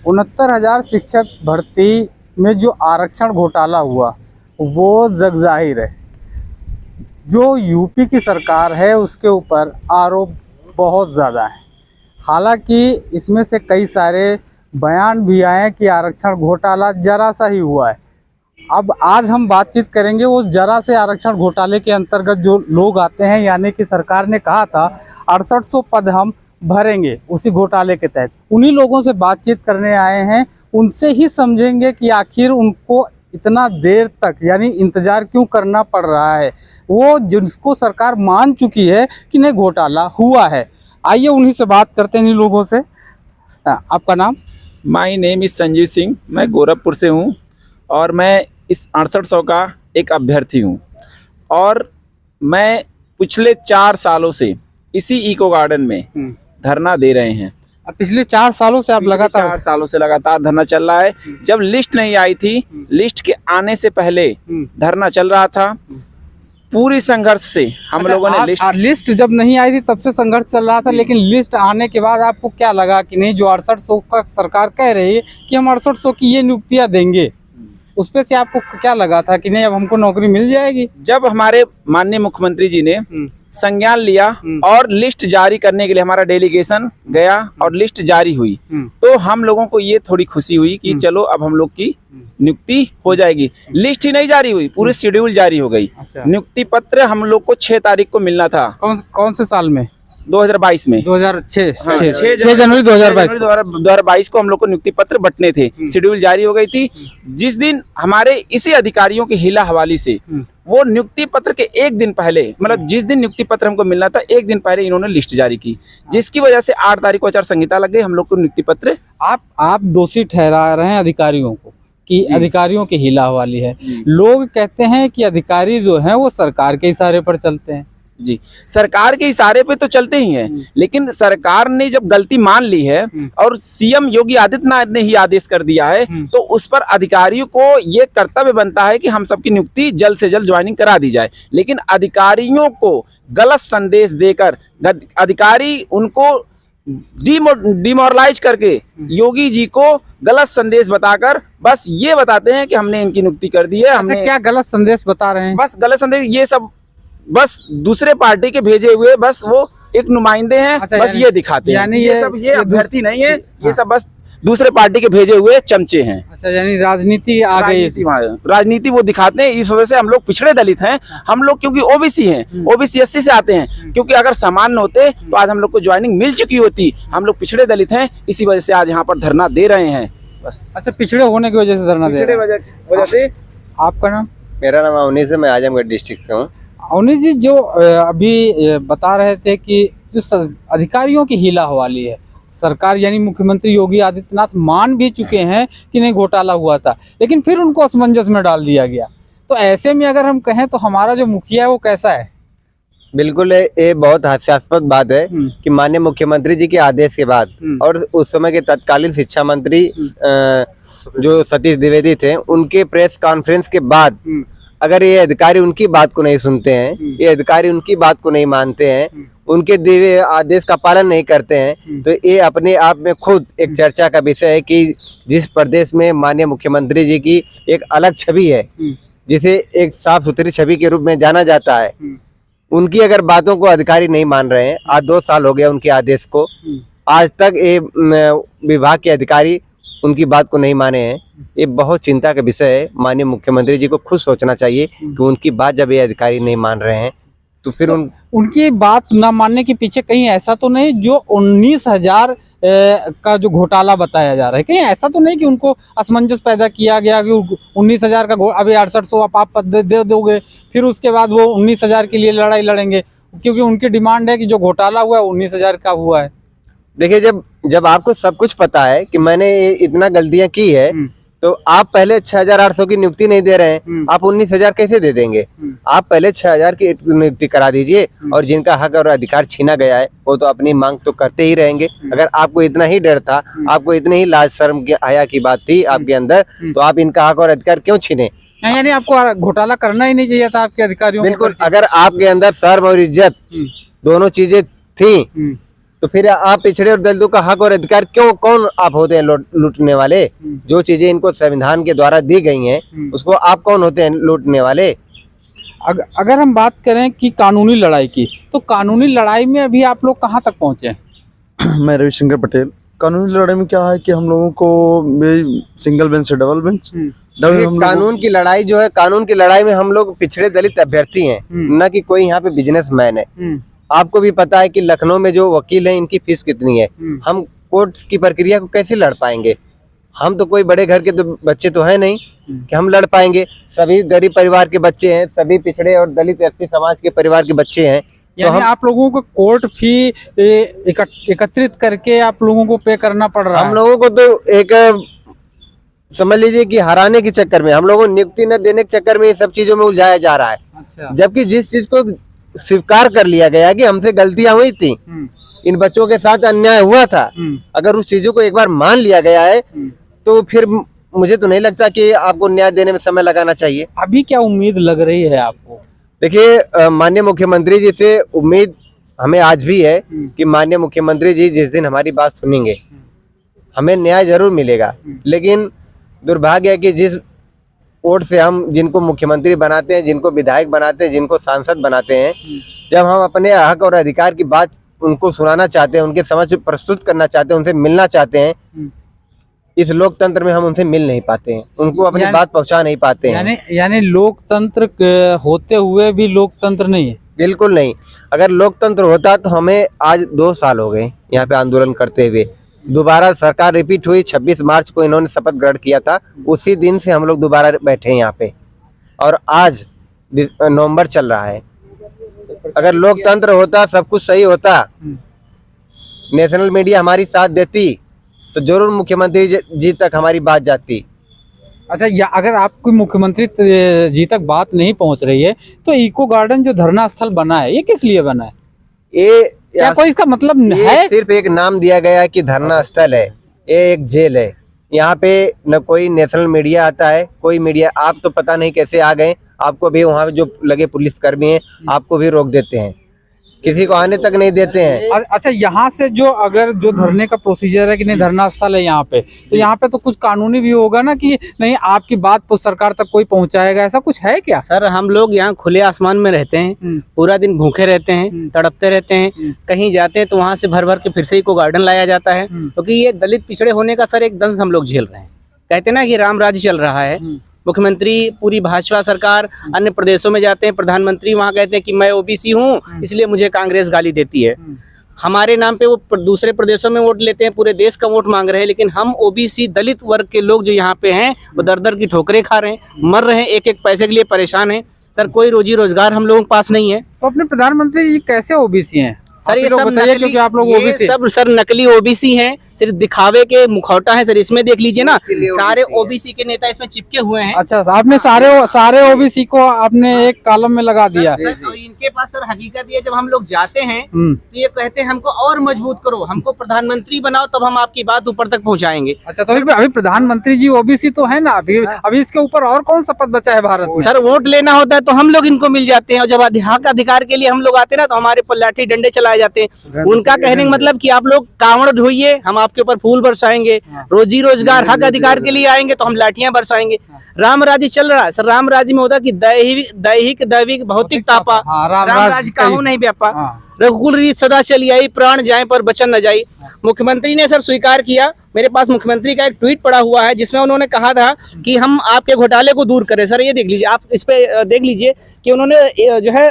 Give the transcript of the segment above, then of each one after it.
69,000 शिक्षक भर्ती में जो आरक्षण घोटाला हुआ वो जग जाहिर है। जो यूपी की सरकार है उसके ऊपर आरोप बहुत ज़्यादा है। हालांकि इसमें से कई सारे बयान भी आए कि आरक्षण घोटाला जरा सा ही हुआ है। अब आज हम बातचीत करेंगे उस जरा से आरक्षण घोटाले के अंतर्गत जो लोग आते हैं, यानी कि सरकार ने कहा था 6800 पद हम भरेंगे उसी घोटाले के तहत। उन्हीं लोगों से बातचीत करने आए हैं, उनसे ही समझेंगे कि आखिर उनको इतना देर तक यानी इंतज़ार क्यों करना पड़ रहा है, वो जिसको सरकार मान चुकी है कि नहीं घोटाला हुआ है। आइए उन्हीं से बात करते हैं, इन लोगों से। आपका नाम? My name is Sanjeev Singh, मैं गोरखपुर से हूँ और मैं इस 6800 का एक अभ्यर्थी हूँ। और मैं पिछले 4 सालों से इसी इको गार्डन में धरना दे रहे हैं। अब पिछले 4 सालों से आप लगातार 4 सालों से लगातार धरना चल रहा है। जब लिस्ट नहीं आई थी, लिस्ट के आने से पहले धरना चल रहा था। पूरी संघर्ष से हम लोगों ने लिस्ट जब नहीं आई थी तब से संघर्ष चल रहा था, लेकिन लिस्ट आने के बाद आपको क्या लगा कि नहीं, जो 6800 का सरकार कह रही है कि हम 6800 की ये नियुक्तियां देंगे, उस पे से आपको क्या लगा था कि नहीं अब हमको नौकरी मिल जाएगी? जब हमारे माननीय मुख्यमंत्री जी ने संज्ञान लिया और लिस्ट जारी करने के लिए हमारा डेलीगेशन गया और लिस्ट जारी हुई, तो हम लोगों को ये थोड़ी खुशी हुई कि चलो अब हम लोग की नियुक्ति हो जाएगी। लिस्ट ही नहीं जारी हुई, पूरी शेड्यूल जारी हो गई। नियुक्ति पत्र हम लोग को 6 तारीख को मिलना था। कौन से साल में? 2022 में 2006 6 जनवरी 2022 को हम लोग को नियुक्ति पत्र बंटने थे। शेड्यूल जारी हो गई थी। जिस दिन हमारे इसी अधिकारियों की हिला हवाली से वो नियुक्ति पत्र के एक दिन पहले, मतलब जिस दिन नियुक्ति पत्र हमको मिलना था एक दिन पहले इन्होंने लिस्ट जारी की, जिसकी वजह से 8 तारीख को आचार संहिता लग गई। हम लोग को नियुक्ति पत्र आप दोषी ठहरा रहे हैं अधिकारियों को कि अधिकारियों की हिला हवाली है। लोग कहते हैं कि अधिकारी जो हैं वो सरकार के इशारे पर चलते हैं। जी, सरकार के इशारे पे तो चलते ही हैं, लेकिन सरकार ने जब गलती मान ली है और सीएम योगी आदित्यनाथ ने ही आदेश कर दिया है, तो उस पर अधिकारियों को ये कर्तव्य बनता है कि हम सबकी नियुक्ति जल्द से जल्द ज्वाइनिंग करा दी जाए। लेकिन अधिकारियों को गलत संदेश देकर अधिकारी उनको डिमोरलाइज करके योगी जी को गलत संदेश बताकर बस ये बताते हैं कि हमने इनकी नियुक्ति कर दी है। हमने क्या गलत संदेश बता रहे हैं? बस गलत संदेश, ये सब बस दूसरे पार्टी के भेजे हुए, बस वो एक नुमाइंदे हैं। अच्छा, बस ये दिखाते हैं। यानी ये अभ्यर्थी नहीं है, ये सब बस दूसरे पार्टी के भेजे हुए चमचे हैं। अच्छा, यानी राजनीति आ गई। राजनीति वो दिखाते हैं। इस वजह से हम लोग पिछड़े दलित हैं। हम लोग क्योंकि ओबीसी हैं, ओबीसी 80 से आते हैं, क्योंकि अगर सामान्य होते तो आज हम लोग को ज्वाइनिंग मिल चुकी होती। हम लोग पिछड़े दलित हैं, इसी वजह से आज यहाँ पर धरना दे रहे हैं बस। अच्छा, पिछड़े होने की वजह से धरना दे रहे हैं। वजह से। आपका नाम? मेरा नाम अवनीश है, मैं आजमगढ़ डिस्ट्रिक्ट से हूँ। अवनीश जी, जो अभी बता रहे थे कि जो अधिकारियों की हिला हवाली है, सरकार यानी मुख्यमंत्री योगी आदित्यनाथ मान भी चुके हैं कि नहीं घोटाला हुआ था, लेकिन फिर उनको असमंजस में डाल दिया गया। तो ऐसे में अगर हम कहें तो हमारा जो मुखिया है वो कैसा है? बिल्कुल, ये बहुत हास्यास्पद बात है कि माननीय मुख्यमंत्री जी के आदेश के बाद और उस समय के तत्कालीन शिक्षा मंत्री जो सतीश द्विवेदी थे, उनके प्रेस कॉन्फ्रेंस के बाद अगर ये अधिकारी उनकी बात को नहीं सुनते हैं, ये अधिकारी उनकी बात को नहीं मानते हैं, उनके दिए आदेश का पालन नहीं करते हैं, तो ये अपने आप में खुद एक चर्चा का विषय है कि जिस प्रदेश में माननीय मुख्यमंत्री जी की एक अलग छवि है, जिसे एक साफ सुथरी छवि के रूप में जाना जाता है, उनकी अगर बातों को अधिकारी नहीं मान रहे हैं। आज 2 साल हो गया उनके आदेश को, आज तक ये विभाग के अधिकारी उनकी बात को नहीं माने हैं। ये बहुत चिंता का विषय है। माननीय मुख्यमंत्री जी को खुद सोचना चाहिए कि उनकी बात जब ये अधिकारी नहीं मान रहे हैं तो फिर उनकी बात ना मानने के पीछे कहीं ऐसा तो नहीं जो 19,000 का जो घोटाला बताया जा रहा है, कहीं ऐसा तो नहीं कि उनको असमंजस पैदा किया गया कि 19,000 का अभी 6800 आप पद दे दोगे, फिर उसके बाद वो 19,000 के लिए लड़ाई लड़ेंगे, क्योंकि उनकी डिमांड है कि जो घोटाला हुआ है 19,000 का हुआ है। देखिए, जब आपको सब कुछ पता है कि मैंने इतना गलतियां की है, तो आप पहले 6,800 की नियुक्ति नहीं दे रहे हैं, आप 19,000 कैसे दे देंगे? आप पहले 6,000 की नियुक्ति करा दीजिए, और जिनका हक और अधिकार छीना गया है वो तो अपनी मांग तो करते ही रहेंगे। अगर आपको इतना ही डर था, आपको इतनी ही लाज शर्म की हया की बात थी आपके अंदर, तो आप इनका हक और अधिकार क्यों छीने? यानी आपको घोटाला करना ही नहीं चाहिए था आपके अधिकारियों को? बिल्कुल, अगर आपके अंदर शर्म और इज्जत दोनों चीजें थी तो फिर आप पिछड़े और दलितों का हक और अधिकार क्यों, कौन आप होते हैं लूटने वाले? जो चीजें इनको संविधान के द्वारा दी गई हैं उसको आप कौन होते हैं लूटने वाले? अगर हम बात करें कि कानूनी लड़ाई की, तो कानूनी लड़ाई में अभी आप लोग कहाँ तक पहुँचे हैं? मैं रविशंकर पटेल। कानूनी लड़ाई में क्या है कि हम लोगों को सिंगल बेंच से डबल बेंच, कानून की लड़ाई जो है, कानून की लड़ाई में हम लोग पिछड़े दलित अभ्यर्थी हैं, न कि कोई यहाँ पे बिजनेसमैन है। आपको भी पता है कि लखनऊ में जो वकील हैं इनकी फीस कितनी है। हम कोर्ट की प्रक्रिया को कैसे लड़ पाएंगे? हम तो कोई बड़े घर के तो बच्चे तो है नहीं कि हम लड़ पाएंगे। सभी गरीब परिवार के बच्चे हैं, सभी पिछड़े और दलित एससी समाज के परिवार के बच्चे हैं। यानी आप लोगों को कोर्ट फी एकत्रित करके आप लोगों को पे करना पड़ रहा है? हम लोगों को तो एक समझ लीजिए कि हराने के चक्कर में, हम लोगों को नियुक्ति न देने के चक्कर में ये सब चीजों में उलझाया जा रहा है। अच्छा। जबकि जिस चीज को स्वीकार कर लिया गया कि हमसे गलतियां हुई थी, इन बच्चों के साथ अन्याय हुआ था, अगर उस चीजों को एक बार मान लिया गया है तो फिर मुझे तो नहीं लगता कि आपको न्याय देने में समय लगाना चाहिए। अभी क्या उम्मीद लग रही है आपको? देखिए, माननीय मुख्यमंत्री जी से उम्मीद हमें आज भी है कि माननीय मुख्यमंत्री जी जिस दिन हमारी बात सुनेंगे हमें न्याय जरूर मिलेगा। लेकिन दुर्भाग्य है कि जिस वोट से हम जिनको मुख्यमंत्री बनाते हैं, जिनको विधायक बनाते हैं, जिनको सांसद बनाते हैं, जब हम अपने हक और अधिकार की बात उनको सुनाना चाहते हैं, उनके समक्ष प्रस्तुत करना चाहते हैं, उनसे मिलना चाहते हैं, इस लोकतंत्र में हम उनसे मिल नहीं पाते हैं, उनको अपनी बात पहुंचा नहीं पाते हैं। यानी लोकतंत्र होते हुए भी लोकतंत्र नहीं है? बिल्कुल नहीं। अगर लोकतंत्र होता तो हमें आज 2 साल हो गए यहाँ पे आंदोलन करते हुए। दोबारा सरकार रिपीट हुई, 26 मार्च को इन्होंने शपथ ग्रहण किया था, उसी दिन से हम लोग दोबारा बैठे हैं यहाँ पे, और आज नवंबर चल रहा है। अगर लोकतंत्र होता, सब कुछ सही होता, नेशनल मीडिया हमारी साथ देती तो जरूर मुख्यमंत्री जी तक हमारी बात जाती। अच्छा, या अगर आपकी मुख्यमंत्री जी तक बात नहीं पहुंच रही है तो इको गार्डन जो धरना स्थल बना है, ये किस लिए बना है? ये क्या कोई इसका मतलब है? सिर्फ एक नाम दिया गया है कि धरना स्थल है, ये एक जेल है। यहाँ पे न कोई नेशनल मीडिया आता है, कोई मीडिया, आप तो पता नहीं कैसे आ गए, आपको भी वहाँ जो लगे पुलिसकर्मी हैं आपको भी रोक देते हैं, किसी को आने तक नहीं देते हैं। अच्छा, यहाँ से जो अगर जो धरने का प्रोसीजर है कि नहीं, धरना स्थल है यहाँ पे, तो यहाँ पे तो कुछ कानूनी भी होगा ना कि नहीं आपकी बात सरकार तक कोई पहुँचाएगा, ऐसा कुछ है क्या? सर, हम लोग यहाँ खुले आसमान में रहते हैं, पूरा दिन भूखे रहते हैं, तड़पते रहते हैं, कहीं जाते हैं तो वहाँ से भर भर के फिर से इको गार्डन लाया जाता है, क्योंकि ये दलित पिछड़े होने का सर एक दंश हम लोग झेल रहे हैं। कहते हैं ना कि राम राज्य चल रहा है, मुख्यमंत्री पूरी भाजपा सरकार अन्य प्रदेशों में जाते हैं, प्रधानमंत्री वहाँ कहते हैं कि मैं ओबीसी हूँ इसलिए मुझे कांग्रेस गाली देती है। हमारे नाम पे वो दूसरे प्रदेशों में वोट लेते हैं, पूरे देश का वोट मांग रहे हैं, लेकिन हम ओबीसी दलित वर्ग के लोग जो यहाँ पे हैं वो दर दर की ठोकरें खा रहे हैं, मर रहे हैं, एक एक पैसे के लिए परेशान हैं। सर, कोई रोजी रोजगार हम लोगों के पास नहीं है। तो अपने प्रधानमंत्री जी कैसे ओबीसी हैं? सर, ये सब नकली, क्योंकि आप लोग ओबीसी सब सर नकली ओबीसी हैं, सिर्फ दिखावे के मुखौटा है सर। इसमें देख लीजिए ना, सारे ओबीसी के नेता इसमें चिपके हुए हैं। अच्छा, आपने सारे ओबीसी को आपने एक कॉलम में लगा दिया। इनके पास सर हकीकत ये, जब हम लोग जाते हैं तो ये कहते हैं हमको और मजबूत करो, हमको प्रधानमंत्री बनाओ, तब हम आपकी बात ऊपर तक पहुँचाएंगे। अच्छा, तो अभी प्रधानमंत्री जी ओबीसी तो है ना, अभी इसके ऊपर और कौन सा पद बचा है भारत में? सर, वोट लेना होता है तो हम लोग इनको मिल जाते हैं, और जब अधिकार के लिए हम लोग आते हैं ना तो हमारे पर लाठी डंडे चलाए जाते हैं। उनका कहने का मतलब कि आप लोग कांवड़ ढोइए, हम आपके ऊपर फूल बरसाएंगे, रोजी रोजगार हक अधिकार के लिए आएंगे तो हम लाठियां बरसाएंगे। राम राज्य चल रहा है सर, राम राज्य में होता कि दैहिक भौतिक तापा, राम राज्य काहू नहीं व्यापा, रघुकुल रीत सदा चली आई, प्राण जाए पर बचन न जाई। मुख्यमंत्री ने सर स्वीकार किया। मेरे पास मुख्यमंत्री का एक ट्वीट पड़ा हुआ है जिसमें उन्होंने कहा था कि हम आपके घोटाले को दूर करें। सर, ये देख लीजिए, आप इस पे देख लीजिए कि उन्होंने जो है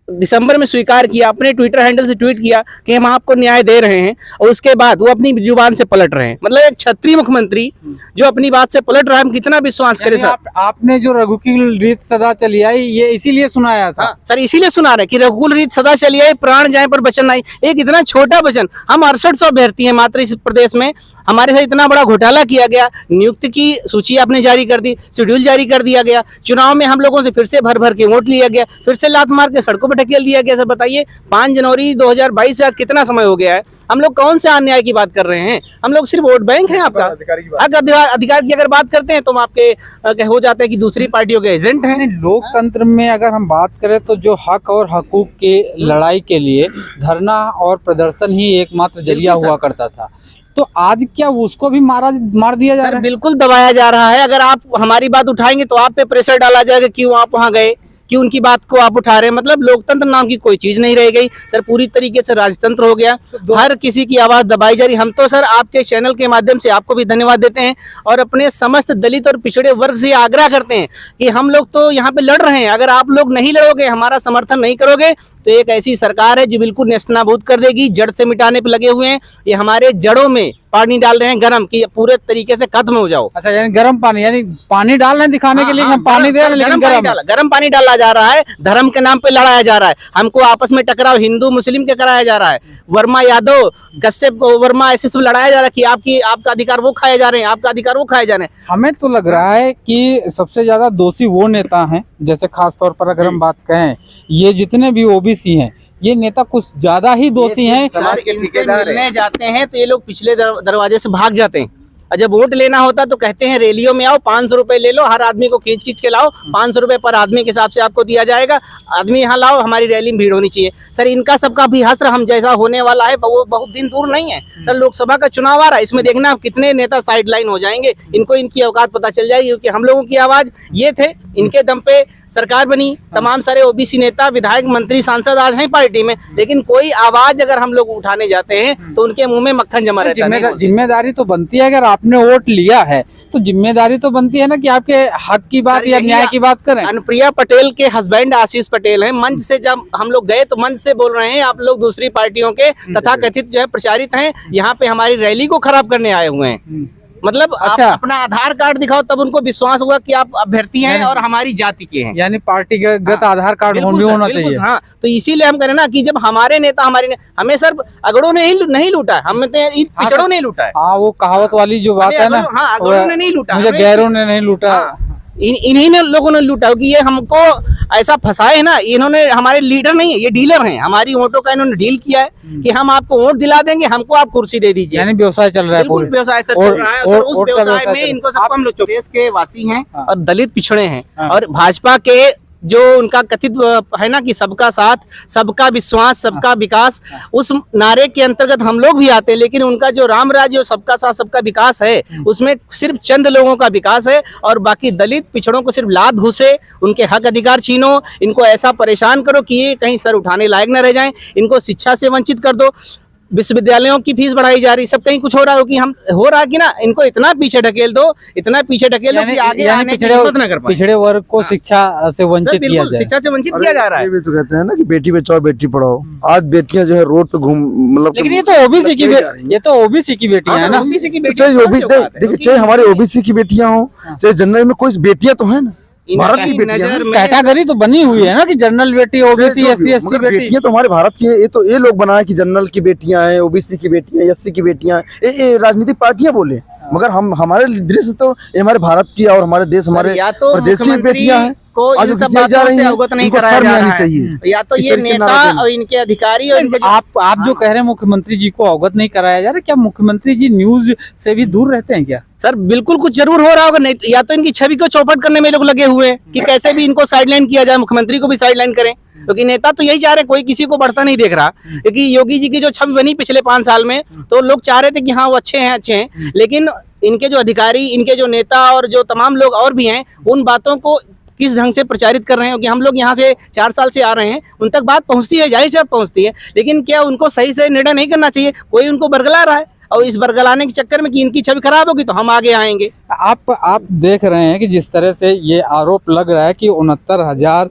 दिसंबर में स्वीकार किया, अपने ट्विटर हैंडल से ट्वीट किया कि हम आपको न्याय दे रहे हैं, और उसके बाद वो अपनी जुबान से पलट रहे हैं। मतलब एक क्षत्रिय मुख्यमंत्री जो अपनी बात से पलट रहा है, हम कितना विश्वास करें सर? आपने जो रघुकुल रीत सदा चली आई ये इसीलिए सुनाया था? सर, इसीलिए सुना रहे कि रघुकुल रीत सदा चली आई, प्राण जाए पर वचन नहीं। एक इतना छोटा वचन, हम 6800 अभ्यर्थी हैं मात्र इस प्रदेश में, हमारे साथ इतना बड़ा घोटाला किया गया, नियुक्ति की सूची आपने जारी कर दी, शेड्यूल जारी कर दिया गया, चुनाव में हम लोगों से फिर से भर भर के वोट लिया गया, फिर से लात मार के सड़कों पर पे ढकेल दिया गया। सर बताइए, 5 जनवरी 2022 से आज कितना समय हो गया है? हम लोग कौन से अन्याय की बात कर रहे हैं? हम लोग सिर्फ वोट बैंक हैं आपका। अधिकार की अगर बात करते हैं तो हम आपके हो जाते हैं कि दूसरी पार्टियों के एजेंट हैं। लोकतंत्र में अगर हम बात करें तो जो हक और हकूक की लड़ाई के लिए धरना और प्रदर्शन ही एकमात्र जरिया हुआ करता था, तो आज क्या उसको भी मार दिया जा रहा है? बिल्कुल दबाया जा रहा है। अगर आप हमारी बात उठाएंगे तो आप पे प्रेशर डाला जाएगा, क्यों आप वहां गए, क्यों उनकी बात को आप उठा रहे हैं। मतलब लोकतंत्र नाम की कोई चीज नहीं रह गई सर, पूरी तरीके से राजतंत्र हो गया। हर किसी की आवाज दबाई जा रही। हम तो सर आपके चैनल के माध्यम से आपको भी धन्यवाद देते हैं और अपने समस्त दलित और पिछड़े वर्ग से आग्रह करते हैं कि हम लोग तो यहाँ पे लड़ रहे हैं, अगर आप लोग नहीं लड़ोगे, हमारा समर्थन नहीं करोगे, तो एक ऐसी सरकार है जो बिल्कुल नेस्तनाबूद कर देगी, जड़ से मिटाने पे लगे हुए हैं। ये हमारे जड़ों में पानी डाल रहे हैं गरम, कि पूरे तरीके से खत्म हो जाओ। अच्छा, यानी गर्म पानी, यानी पानी डाल रहे हैं दिखाने के लिए हम पानी दे रहे हैं, लेकिन गर्म पानी डाला जा रहा है, धर्म के नाम पे लड़ाया जा रहा है, हमको आपस में टकराव हिंदू मुस्लिम के कराया जा रहा है, वर्मा यादव कश्यप वर्मा ऐसे सब लड़ाया जा रहा है कि आपका अधिकार वो खाए जा रहे हैं, आपका अधिकार वो खाए जा रहे हैं। हमें तो लग रहा है कि सबसे ज्यादा दोषी वो नेता हैं, जैसे खास तौर पर अगर हम बात करें, ये जितने भी ओबीसी हैं, ये नेता कुछ ज्यादा ही दोषी हैं। इनसे मिलने जाते हैं तो ये लोग पिछले दरवाजे से भाग जाते हैं, और जब वोट लेना होता तो कहते हैं रैलियों में आओ, 500 रुपए ले लो, हर आदमी को खींच खींच के लाओ, 500 रुपए पर आदमी के हिसाब से आपको दिया जाएगा, आदमी यहाँ लाओ, हमारी रैली में भीड़ होनी चाहिए। सर इनका सबका भी हश्र हम जैसा होने वाला है, वो बहुत दिन दूर नहीं है सर। लोकसभा का चुनाव आ रहा है, इसमें देखना कितने नेता साइड लाइन हो जाएंगे, इनको इनकी औकात पता चल जाएगी, क्योंकि हम लोगों की आवाज ये थे, इनके दम पे सरकार बनी। तमाम सारे ओबीसी नेता, विधायक, मंत्री, सांसद आज हैं पार्टी में, लेकिन कोई आवाज अगर हम लोग उठाने जाते हैं तो उनके मुंह में मक्खन जमा रहता है। जिम्मेदारी तो बनती है, अगर आपने वोट लिया है तो जिम्मेदारी तो बनती है ना कि आपके हक की बात या न्याय की बात करें। अनुप्रिया पटेल के हस्बैंड आशीष पटेल हैं, मंच से जब हम लोग गए तो मंच से बोल रहे हैं आप लोग दूसरी पार्टियों के तथा कथित जो है प्रचारित हैं, यहाँ पे हमारी रैली को खराब करने आए हुए हैं। मतलब अच्छा, आप अपना आधार कार्ड दिखाओ तब उनको विश्वास होगा कि आप अभ्यर्थी हैं और हमारी जाति के हैं, यानी पार्टीगत आधार कार्ड होना चाहिए। हाँ, तो इसीलिए हम कह रहे ना कि जब हमारे नेता हमें सर अगड़ों ने नहीं लूटा, हमें पिछड़ों ने लूटा है। हाँ, वो कहावत वाली जो बात है ना, अगड़ों ने नहीं लूटा, मुझे गैरों ने नहीं लूटा, इन्हीं ने लोगों ने लूटा कि ये हमको ऐसा फंसाए है ना। इन्होंने, हमारे लीडर नहीं है, ये डीलर हैं, हमारी वोटों का इन्होंने डील किया है कि हम आपको वोट दिला देंगे, हमको आप कुर्सी दे दीजिए। यानी व्यवसाय चल रहा है, बिल्कुल व्यवसाय सर चल रहा है, और उस व्यवसाय में इनको सबको हम लोग देश के वासी हैं और दलित पिछड़े हैं, और भाजपा के जो उनका कथित है ना कि सबका साथ, सबका विश्वास, सबका विकास, उस नारे के अंतर्गत हम लोग भी आते हैं। लेकिन उनका जो राम राज्य, सबका साथ सबका विकास है, उसमें सिर्फ चंद लोगों का विकास है, और बाकी दलित पिछड़ों को सिर्फ लात घुसे, उनके हक अधिकार छीनो, इनको ऐसा परेशान करो कि ये कहीं सर उठाने लायक न रह जाएं, इनको शिक्षा से वंचित कर दो, विश्वविद्यालयों की फीस बढ़ाई जा रही, सब कहीं कुछ हो रहा हो कि हम हो रहा कि ना, इनको इतना पीछे ढकेल दो, इतना पीछे ढकेल दो कि आगे आने की हिम्मत न कर पाए। पिछड़े वर्ग को शिक्षा से वंचित किया जाए, शिक्षा से वंचित किया जा रहा है। ये भी तो कहते हैं ना कि बेटी बचाओ बेटी पढ़ाओ, आज बेटियां जो है रोड पे घूम, मतलब लेकिन ये तो ओबीसी की बेटियां है ना। ओबीसी की चाहे देखिए, चाहे हमारे ओबीसी की बेटियां हो, चाहे जनरल में कोई बेटियां तो है ना, भारत की बेटियां, कैटेगरी तो बनी हुई है ना कि जनरल बेटी, ओबीसी, एससी, एसटी बेटियां तो हमारे भारत की है। ये लोग बनाए कि जनरल की बेटियां हैं, ओबीसी की बेटियां, एससी की बेटियां, ये राजनीतिक पार्टियां बोले, मगर हमारे दृश्य तो ये हमारे भारत की और हमारे देश, हमारे प्रदेश की बेटियां हैं को इन सब बातों से अवगत नहीं कराया जा रहा है। या तो ये नेता और इनके अधिकारी और इनके आप जो कह रहे हैं मुख्यमंत्री जी को अवगत नहीं कराया जा रहा, क्या मुख्यमंत्री जी न्यूज से भी दूर रहते हैं क्या? सर बिल्कुल कुछ जरूर हो रहा होगा, नहीं या तो इनकी छवि को चौपट करने में लोग लगे हुए हैं कि कैसे भी इनको साइडलाइन किया जाए, मुख्यमंत्री को भी साइडलाइन करें, क्योंकि नेता तो यही चाह रहे हैं, कोई किसी को बढ़ता नहीं देख रहा। क्योंकि योगी जी की जो छवि बनी पिछले 5 साल में, तो लोग चाह रहे थे कि हाँ वो अच्छे हैं, लेकिन इनके जो अधिकारी, इनके जो नेता और जो तमाम लोग और भी हैं, उन बातों को किस ढंग से प्रचारित कर रहे हैं कि हम लोग यहाँ से 4 साल से आ रहे हैं, उन तक बात पहुँचती है, जाहिर से पहुँचती है, लेकिन क्या उनको सही से निर्णय नहीं करना चाहिए? कोई उनको बरगला रहा है, और इस बरगलाने के चक्कर में कि इनकी छवि खराब होगी तो हम आगे आएंगे। आप देख रहे हैं कि जिस तरह से ये आरोप लग रहा है कि 69,000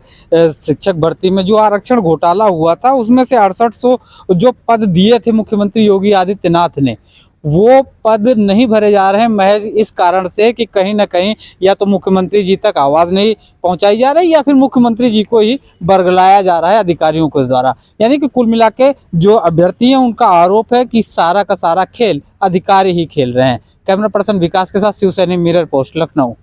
शिक्षक भर्ती में जो आरक्षण घोटाला हुआ था, उसमें से 6800 जो पद दिए थे मुख्यमंत्री योगी आदित्यनाथ ने, वो पद नहीं भरे जा रहे हैं महज इस कारण से कि कहीं ना कहीं या तो मुख्यमंत्री जी तक आवाज़ नहीं पहुंचाई जा रही, या फिर मुख्यमंत्री जी को ही बरगलाया जा रहा है अधिकारियों के द्वारा। यानी कि कुल मिला के जो अभ्यर्थी हैं उनका आरोप है कि सारा का सारा खेल अधिकारी ही खेल रहे हैं। कैमरा पर्सन विकास के साथ शिवसैनी, मिरर पोस्ट, लखनऊ।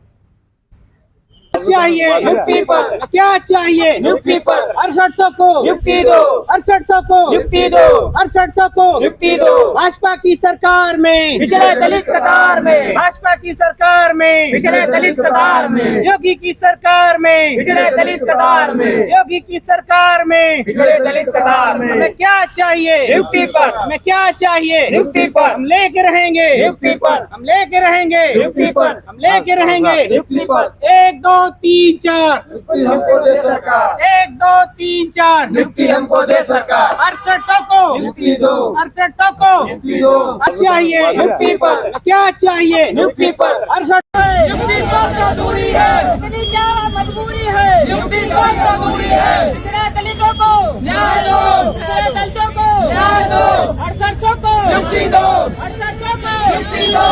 चाहिए नियुक्ति पर, क्या चाहिए नियुक्ति पर, 6800 को नियुक्ति दो, 6800 को नियुक्ति दो, 6800 को नियुक्ति दो, भाजपा की सरकार में पिछड़े दलित कतार में, भाजपा की सरकार में पिछड़े दलित कतार में, योगी की सरकार में पिछड़े दलित कतार में, योगी की सरकार में पिछड़े दलित कतार में, हमें क्या चाहिए नियुक्ति पर, हमें क्या चाहिए नियुक्ति पर, हम लेके रहेंगे नियुक्ति पर, हम लेके रहेंगे नियुक्ति पर, हम लेके रहेंगे नियुक्ति पर, 1 2 3 4 नियुक्ति हमको दे सरकार, 1 2 3 4 नियुक्ति हमको दे सरकार, 6800 को नियुक्ति दो, 6800 को नियुक्ति दो, चाहिए नियुक्ति पर, क्या चाहिए नियुक्ति पर, 68 नियुक्ति पर जरूरी है, इतनी क्या मजबूरी है नियुक्ति पर जरूरी है, पिछड़े दलितों को न्याय दो, पिछड़े दलितों को न्याय दो, 6800 को नियुक्ति दो, 6800 को नियुक्ति दो,